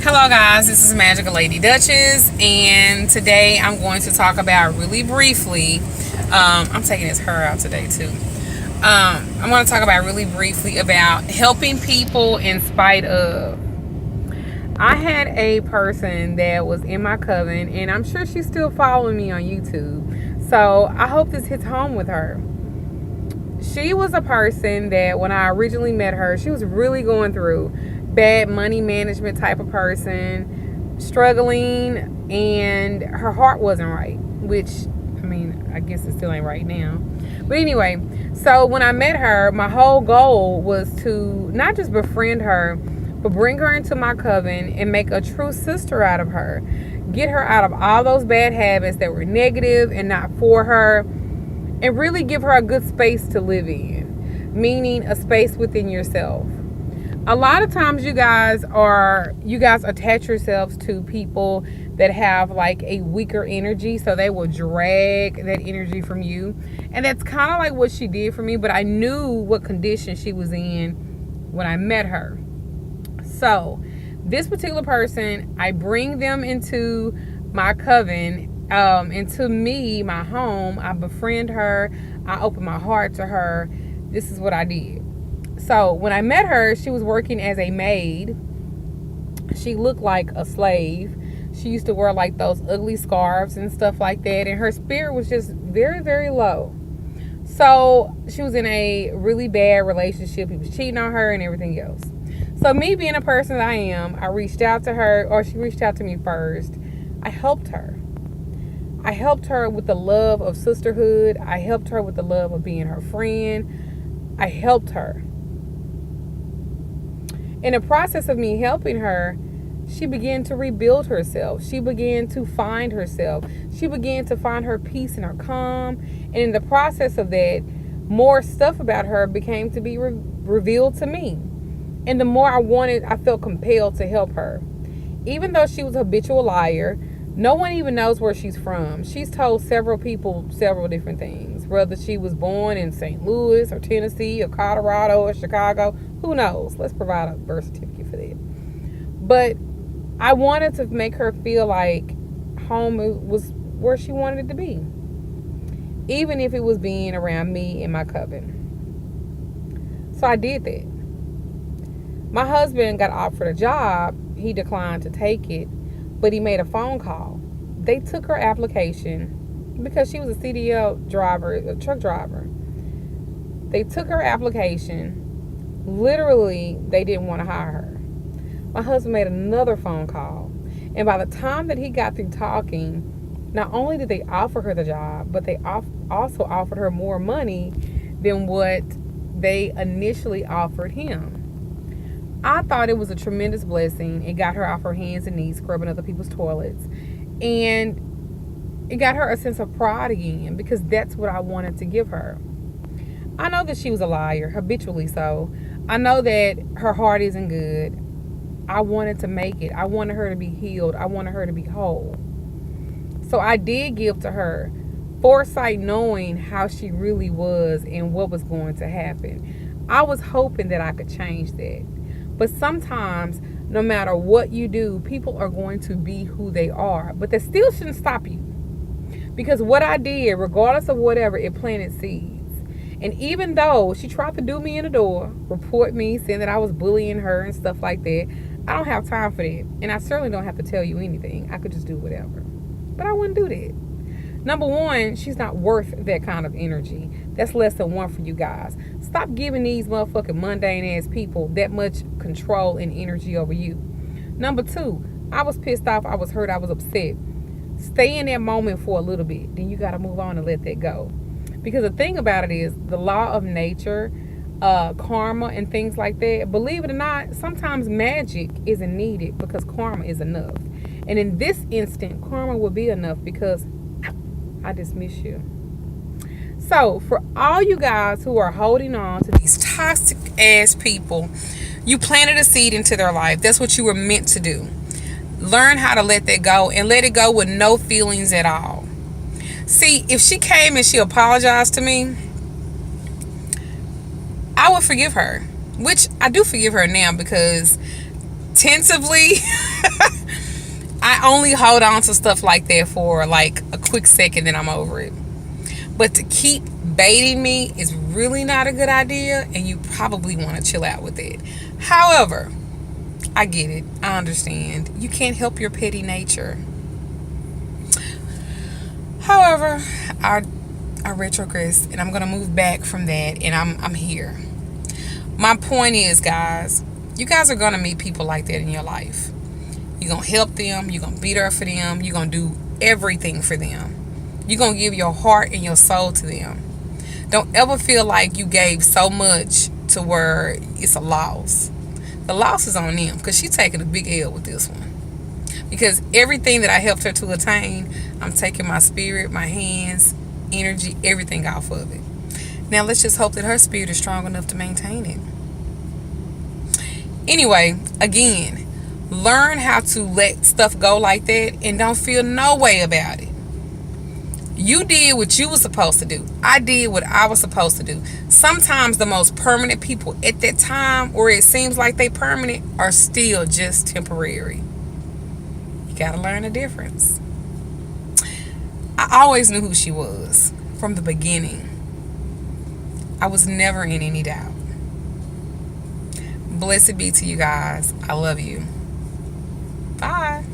Hello, guys. This is Magical Lady Duchess, and today I'm going to talk about really briefly. I'm taking this her out today too. I'm going to talk about really briefly about helping people in spite of. I had a person that was in my coven, and I'm sure she's still following me on YouTube. So I hope this hits home with her. She was a person that when I originally met her, she was really going through bad money management type of person, struggling, and her heart wasn't right, which, I mean, I guess it still ain't right now. But anyway, so when I met her, my whole goal was to not just befriend her, but bring her into my coven and make a true sister out of her. Get her out of all those bad habits that were negative and not for her, and really give her a good space to live in, meaning a space within yourself. A lot of times you guys attach yourselves to people that have like a weaker energy, so they will drag that energy from you. And that's kind of like what she did for me, but I knew what condition she was in when I met her. So this particular person, I bring them into my coven, into me, my home. I befriend her. I open my heart to her. This is what I did. So when I met her, she was working as a maid. She looked like a slave. She used to wear like those ugly scarves and stuff like that. And her spirit was just very, very low. So she was in a really bad relationship. He was cheating on her and everything else. So me being a person that I am, I reached out to her, or she reached out to me first. I helped her. I helped her with the love of sisterhood. I helped her with the love of being her friend. I helped her. In the process of me helping her, she began to rebuild herself. She began to find herself. She began to find her peace and her calm. And in the process of that, more stuff about her became to be revealed to me. And the more I felt compelled to help her. Even though she was a habitual liar, no one even knows where she's from. She's told several people several different things. Whether she was born in St. Louis or Tennessee or Colorado or Chicago, who knows? Let's provide a birth certificate for that. But I wanted to make her feel like home was where she wanted it to be. Even if it was being around me and my coven. So I did that. My husband got offered a job. He declined to take it, but he made a phone call. They took her application because she was a CDL driver, a truck driver. They took her application. Literally, they didn't want to hire her. My husband made another phone call. And by the time that he got through talking, not only did they offer her the job, but they also offered her more money than what they initially offered him. I thought it was a tremendous blessing. It got her off her hands and knees scrubbing other people's toilets. And it got her a sense of pride again, because that's what I wanted to give her. I know that she was a liar, habitually so. I know that her heart isn't good. I wanted to make it. I wanted her to be healed. I wanted her to be whole. So I did give to her foresight, knowing how she really was and what was going to happen. I was hoping that I could change that. But sometimes, no matter what you do, people are going to be who they are. But that still shouldn't stop you. Because what I did, regardless of whatever, it planted seeds. And even though she tried to do me in the door, report me, saying that I was bullying her and stuff like that, I don't have time for that. And I certainly don't have to tell you anything. I could just do whatever. But I wouldn't do that. Number one, she's not worth that kind of energy. That's less than one for you guys. Stop giving these motherfucking mundane ass people that much control and energy over you. Number two, I was pissed off. I was hurt. I was upset. Stay in that moment for a little bit. Then you got to move on and let that go. Because the thing about it is, the law of nature, karma and things like that, believe it or not, sometimes magic isn't needed because karma is enough. And in this instant, karma will be enough because I dismiss you. So for all you guys who are holding on to these toxic ass people, you planted a seed into their life. That's what you were meant to do. Learn how to let that go, and let it go with no feelings at all. See, if she came and she apologized to me, I would forgive her, which I do forgive her now, because tentatively I only hold on to stuff like that for like a quick second, then I'm over it. But to keep baiting me is really not a good idea, and you probably want to chill out with it. However, I get it. I understand. You can't help your petty nature. However, I retrogress, and I'm gonna move back from that, and I'm here. My point is, guys, you guys are gonna meet people like that in your life. You're gonna help them, you're gonna be there for them, you're gonna do everything for them. You're gonna give your heart and your soul to them. Don't ever feel like you gave so much to where it's a loss. The loss is on them, because she's taking a big L with this one. Because everything that I helped her to attain, I'm taking my spirit, my hands, energy, everything off of it. Now let's just hope that her spirit is strong enough to maintain it. Anyway, again, learn how to let stuff go like that and don't feel no way about it. You did what you were supposed to do. I did what I was supposed to do. Sometimes the most permanent people at that time, where it seems like they permanent, are still just temporary. You gotta learn the difference. I always knew who she was from the beginning. I was never in any doubt. Blessed be to you guys. I love you. Bye.